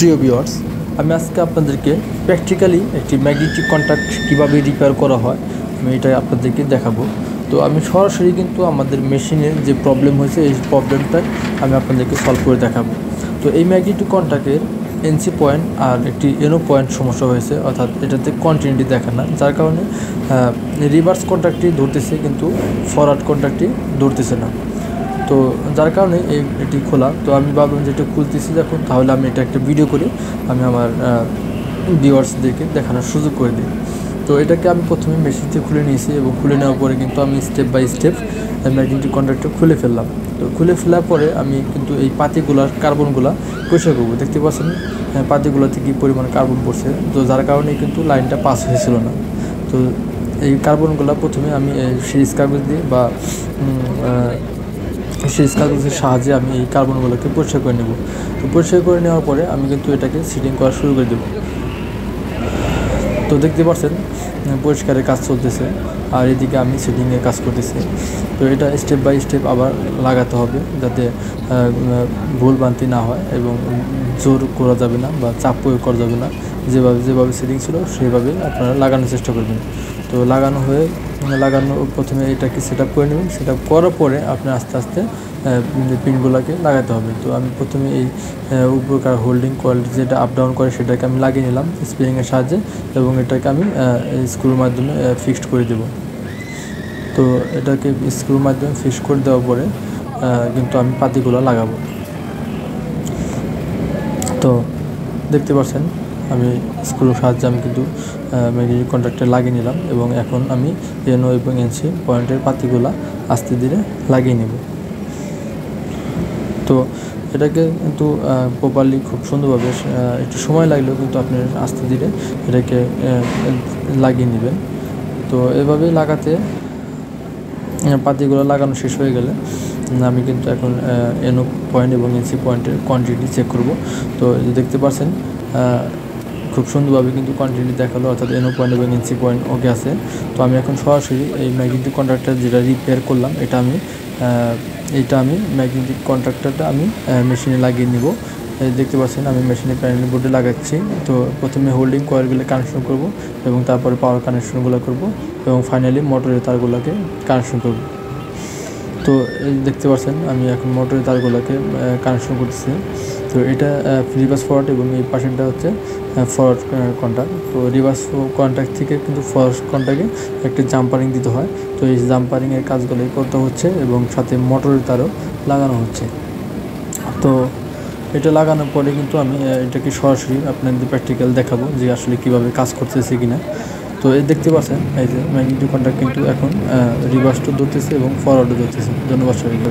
প্রিয় ভিউয়ার্স, আমি আজকে আপনাদেরকে প্র্যাকটিক্যালি একটি ম্যাগনেটিক কন্ট্যাক্ট কীভাবে রিপেয়ার করা হয় আমি এটা আপনাদেরকে দেখাবো। তো আমি সরাসরি কিন্তু আমাদের মেশিনের যে প্রবলেম হয়েছে এই প্রবলেমটাই আমি আপনাদেরকে সলভ করে দেখাবো। তো এই ম্যাগনেটিক কন্ট্যাক্টের এনসি পয়েন্ট আর একটি এনও পয়েন্ট সমস্যা হয়েছে, অর্থাৎ এটাতে কন্টিনিউটি দেখা না, যার কারণে রিভার্স কন্ট্যাক্টটি ধরতেছে কিন্তু ফরওয়ার্ড কন্ট্যাক্টটি ধরতেছে না। তো যার কারণে এটি খোলা। তো আমি ভাবলাম যে এটা খুলতেছি যখন, তাহলে আমি এটা একটা ভিডিও করে আমি আমার ভিউয়ার্সদেরকে দেখানোর সুযোগ করে দিই। তো এটাকে আমি প্রথমে মেশিনটি খুলে নিয়েছি এবং খুলে নেওয়ার পরে কিন্তু আমি স্টেপ বাই স্টেপ ম্যাগনেটিক কন্ট্যাক্টটা খুলে ফেললাম। তো খুলে ফেলার পরে আমি কিন্তু এই পাতিগুলার কার্বনগুলা পরিষ্কার করবো। দেখতে পাচ্ছেন পাতিগুলোতে কী পরিমাণ কার্বন পড়ছে, তো যার কারণে কিন্তু লাইনটা পাস হয়েছিল না। তো এই কার্বনগুলো প্রথমে আমি সিরিজ কাগজ দিয়ে বা সিরিজ কাগজের সাহায্যে আমি এই কার্বনগুলোকে পরিষ্কার করে নেব। তো পরিষ্কার করে নেওয়ার পরে আমি কিন্তু এটাকে সিটিং করা শুরু করে দেব। তো দেখতে পাচ্ছেন পরিষ্কারের কাজ চলতেছে আর এদিকে আমি সেটিংয়ের কাজ করতেছি। তো এটা স্টেপ বাই স্টেপ আবার লাগাতে হবে যাতে ভুল ভ্রান্তি না হয় এবং জোর করা যাবে না বা চাপ প্রয়োগ করা যাবে না। যেভাবে সেটিং ছিল সেভাবে আপনারা লাগানোর চেষ্টা করবেন। তো লাগানো প্রথমে এটাকে সেট আপ করে নেবেন। সেট আপ করার পরে আপনার আস্তে আস্তে পিনগুলোকে লাগাতে হবে। তো আমি প্রথমে এই উপরকার হোল্ডিং কয়েল যেটা আপ ডাউন করে সেটাকে আমি লাগিয়ে নিলাম স্প্রিংয়ের সাহায্যে এবং এটাকে আমি স্ক্রুর মাধ্যমে ফিক্সড করে দেব। তো এটাকে স্ক্রুর মাধ্যমে ফিক্সড করে দেওয়ার পরে কিন্তু আমি পাতিগুলো লাগাবো। তো দেখতে পাচ্ছেন আমি স্ক্রুর সাহায্যে আমি কিন্তু ম্যাগনেটিক কন্ট্যাক্টে লাগিয়ে নিলাম এবং এখন আমি এনও এবং এনসি পয়েন্টের পাতিগুলা আস্তে ধীরে লাগিয়ে নেব। তো এটাকে কিন্তু প্রপারলি খুব সুন্দরভাবে একটু সময় লাগলেও কিন্তু আপনি আস্তে ধীরে এটাকে লাগিয়ে নেবেন। তো এভাবে লাগাতে পাতিগুলো লাগানো শেষ হয়ে গেলে আমি কিন্তু এখন এনও পয়েন্ট এবং এনসি পয়েন্টের কোয়ান্টিটি চেক করব। তো দেখতে পাচ্ছেন খুব সুন্দরভাবে কিন্তু কোয়ান্টিটি দেখালো, অর্থাৎ এনও পয়েন্ট এবং এনসি পয়েন্ট ওকে আছে। তো আমি এখন সরাসরি এই ম্যাগনেটিক কন্ট্যাক্টর যেটা রিপেয়ার করলাম এটা আমি ম্যাগনেটিক কন্ট্যাক্টরটা আমি মেশিনে লাগিয়ে নিব। দেখতে পাচ্ছেন আমি মেশিনের প্যানেল বোর্ডে লাগাচ্ছি। তো প্রথমে হোল্ডিং কয়েলগুলো কানেকশন করব এবং তারপরে পাওয়ার কানেকশনগুলো করব এবং ফাইনালি মোটরের তারগুলোকে কানেকশন করব। তো এই দেখতে পাচ্ছেন আমি এখন মোটরের তারগুলোকে কানেকশন করতেছি। তো এটা রিভার্স ফরওয়ার্ড এবং এই পাশেরটা হচ্ছে ফরওয়ার্ড কন্ট্যাক্ট। তো রিভার্স কন্ট্যাক্ট থেকে কিন্তু ফরওয়ার্ড কন্ট্যাক্টে একটা জাম্পারিং দিতে হয়। তো এই জাম্পারিংয়ের কাজগুলোই করতে হচ্ছে এবং সাথে মোটরের তারও লাগানো হচ্ছে। তো এটা লাগানোর পরে কিন্তু আমি এটাকে সরাসরি আপনাদের প্র্যাকটিক্যাল দেখাবো যে আসলে কীভাবে কাজ করতেছে কিনা। তো এই দেখতে পাচ্ছেন এই যে ম্যাগনেটিক কন্ট্যাক্ট কিন্তু এখন রিভার্সও ধরতেছে এবং ফরওয়ার্ডও ধরতেছে। ধন্যবাদ সবাইকে।